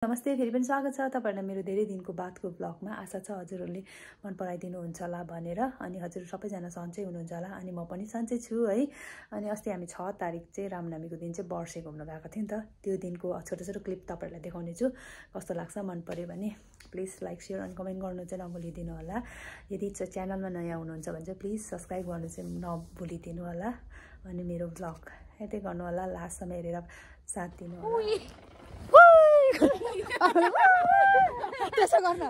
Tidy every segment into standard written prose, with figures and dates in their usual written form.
नमस्ते, फेरि पनि स्वागत छ तपाईहरुलाई मेरो धेरै दिनको बादको ब्लगमा। आशा छ हजुरहरूले मन पराइदिनुहुन्छ होला भनेर। अनि हजुर सबैजना सन्चै हुनुहुन्छ होला, अनि म पनि सन्चै छु है। अनि अस्ति हामी 6 तारिक चाहिँ रामनवमीको दिन चाहिँ वर्षे घुम्न गएको थियौं त। त्यो दिनको छोटो छोटो क्लिप तपाईहरुलाई देखाउने छु। कस्तो लाग्छ, मन पर्यो भने प्लिज लाइक शेयर अनि कमेन्ट गर्नु चाहिँ नभुलिदिनु होला। यदि च्यानलमा नयाँ हुनुहुन्छ भने चाहिँ प्लिज सब्स्क्राइब गर्नु चाहिँ नभुलिदिनु होला। अनि मेरो ब्लग हेर्दै गर्नु होला, लास्टसम्म हेरेर साथ दिनु होला। त्यसो गर्न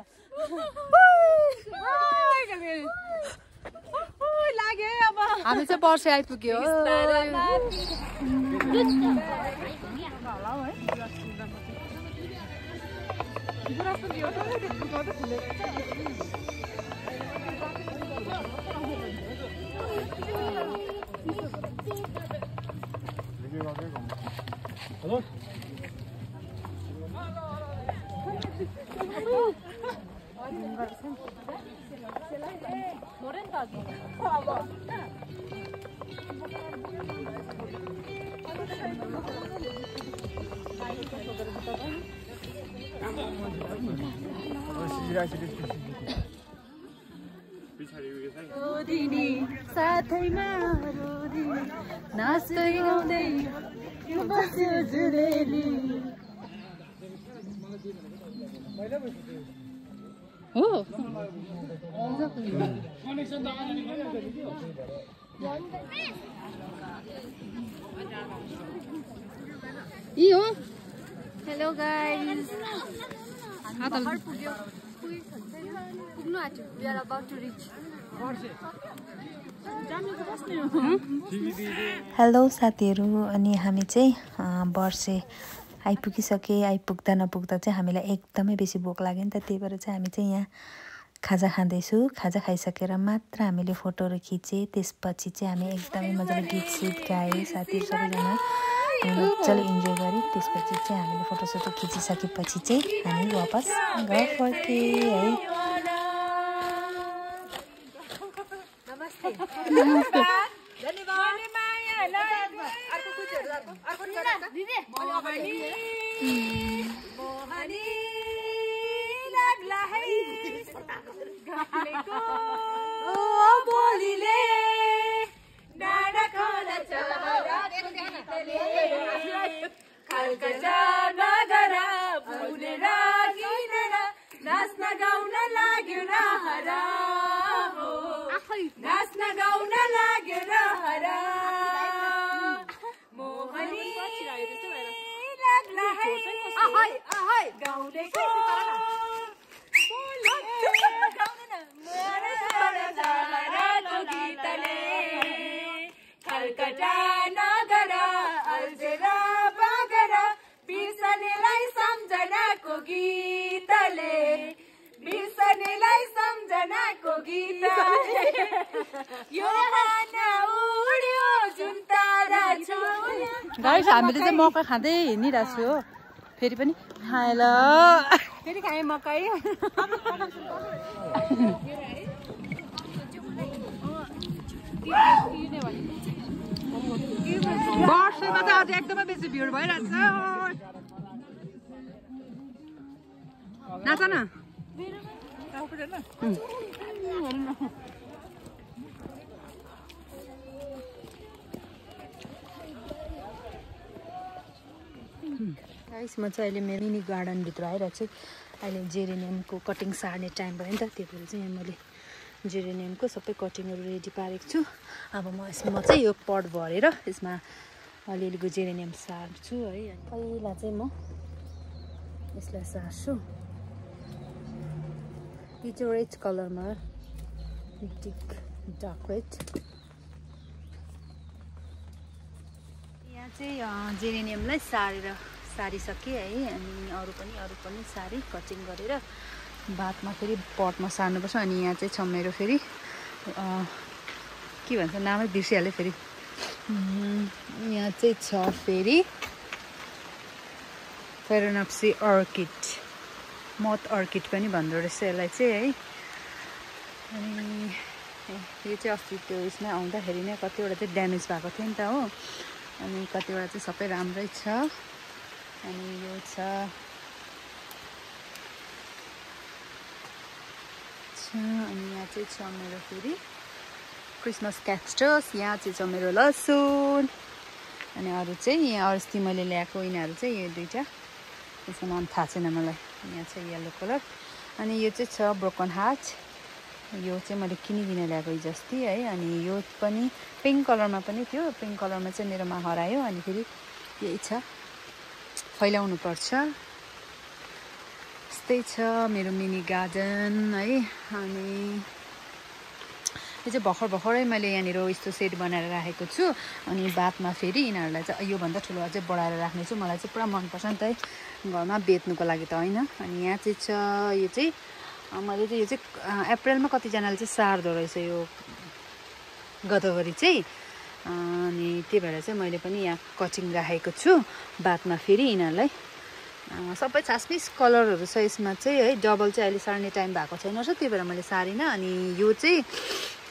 लाग्यो अब हामी चाहिँ वर्षे आइपुग्यो। रोदिनी साथैमा रोदिनी नाच्दै गाउँदै बस्यो जुरेली हो ई हो। हेलो गाइस, घर पुग्यो, पुग्नु आँट्यो। We are about to reach. Hello साथीहरू, अनि हामी चाहिँ वर्षे आइपुग्दा नपुग्दा चाहिँ हामीलाई एकदमै बेसी भोक लाग्यो नि त। त्यही भएर चाहिँ हामी चाहिँ यहाँ खाजा खाँदैछु। खाजा खाइसकेर मात्र हामीले फोटोहरू खिचे। त्यसपछि चाहिँ हामी एकदमै मजाले गीत सित गाए, साथीहरू सबैजना मजाले इन्जोय गऱ्यौँ। त्यसपछि चाहिँ हामीले फोटोसोटो खिचिसकेपछि चाहिँ हामी वापस घर फर्केँ है। गाइस, हामीले चाहिँ मकै खाँदै हिँडिरहेको छु हो। फेरि पनि खाएल, फेरि खाएँ मकै। वर्षमा चाहिँ अझै एकदमै बेसी भिड भइरहेको छ। नाच न। गाइस, म चाहिँ अहिले मेरो मिनी गार्डनभित्र आइरहेको छु। अहिले जेरेनियमको कटिङ सार्ने टाइम भयो नि त, त्यही भएर चाहिँ यहाँ मैले जेरेनियमको सबै कटिङहरू रेडी पारेको छु। अब म चाहिँ यो पट भरेर यसमा अलिअलिको जेरेनियम सार्छु है। अनि पहिला चाहिँ म यसलाई सार्छु। यो चाहिँ रेड कलरमा, डार्क रेड। यहाँ चाहिँ जेरेनियमलाई सारिसकेँ है। अनि अरू पनि सारी कटिङ गरेर बादमा फेरि पटमा सार्नुपर्छ। अनि यहाँ चाहिँ छ मेरो फेरि के भन्छ नामै बिर्सिहालेँ फेरि। यहाँ चाहिँ छ फेरि फेरेनप्सी अर्किड, मथ अर्किड पनि भन्दो रहेछ यसलाई चाहिँ है। अनि यो चाहिँ अस्ति त्यो उसमा आउँदाखेरि नै कतिवटा चाहिँ ड्यामेज भएको थियो नि त हो, अनि कतिवटा चाहिँ सबै राम्रै छ। अनि यो छ अनि यहाँ चाहिँ छ मेरो फेरि क्रिसमस क्याक्टस, यहाँ चाहिँ छ मेरो लसुन, अनि अरू चाहिँ यहाँ अस्ति मैले ल्याएको यिनीहरू चाहिँ यो दुईवटा, त्यसको नाम थाहा छैन मलाई। यहाँ चाहिँ येल्लो कलर, अनि यो चाहिँ छ ब्रोकन हार्ट, यो चाहिँ मैले किनिकन ल्याएको हिजो अस्ति है। अनि यो पनि पिङ्क कलरमा पनि थियो, पिङ्क कलरमा चाहिँ मेरोमा हरायो, अनि फेरि यही छ, फैलाउनु पर्छ। यस्तै छ मेरो मिनी गार्डन है। अनि यो चाहिँ भर्खरै मैले यहाँनिर यस्तो सेट बनाएर राखेको छु, अनि बादमा फेरि यिनीहरूलाई चाहिँ योभन्दा ठुलो अझै बढाएर राख्नेछु। मलाई चाहिँ पुरा मनपर्छ नि त है, घरमा बेच्नुको लागि त होइन। अनि यहाँ चाहिँ छ, यो चाहिँ मैले चाहिँ यो चाहिँ अप्रिलमा कतिजनाले चाहिँ सार्दो रहेछ यो गदावरी चाहिँ, अनि त्यही भएर चाहिँ मैले पनि यहाँ कटिङ राखेको छु। बादमा फेरि यिनीहरूलाई सबै छासमिस कलरहरू छ यसमा चाहिँ है। डबल चाहिँ अहिले सार्ने टाइम भएको छैन रहेछ, त्यही भएर मैले सारिनँ। अनि यो चाहिँ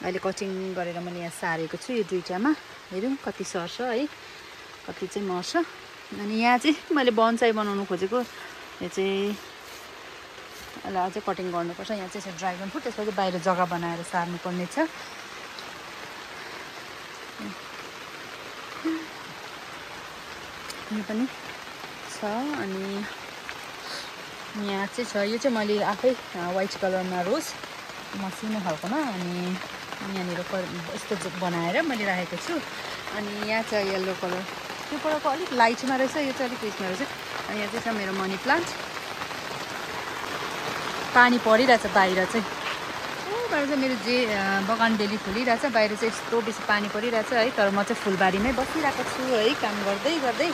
अहिले कटिङ गरेर मैले यहाँ सारेको छु यो दुईवटामा। हेरौँ कति सर्छ है, कति चाहिँ मर्छ। अनि यहाँ चाहिँ मैले बोन्साई बनाउनु खोजेको, यो चाहिँ यसलाई अझै कटिङ गर्नुपर्छ। यहाँ चाहिँ ड्रागन फ्रुट, त्यसपछि बाहिर जग्गा बनाएर सार्नुपर्ने छ। यो पनि छ। अनि यहाँ चाहिँ छ, यो चाहिँ मैले आफै वाइट कलरमा रोज मसिनो खालकोमा, अनि यहाँनिर यस्तो बनाएर मैले राखेको छु। अनि यहाँ चाहिँ येल्लो कलर, त्यो कलरको अलिक लाइटमा रहेछ, यो चाहिँ अलिक उयसमा रहेछ। अनि यहाँ चाहिँ छ मेरो मनी प्लान्ट, पानी परिरहेछ बाहिर चाहिँ, बाहिर चाहिँ मेरो जे बगान बेली फुलिरहेछ, बाहिर चाहिँ यस्तो बेसी पानी परिरहेछ है। तर म चाहिँ फुलबारीमै बसिरहेको छु है, काम गर्दै गर्दै।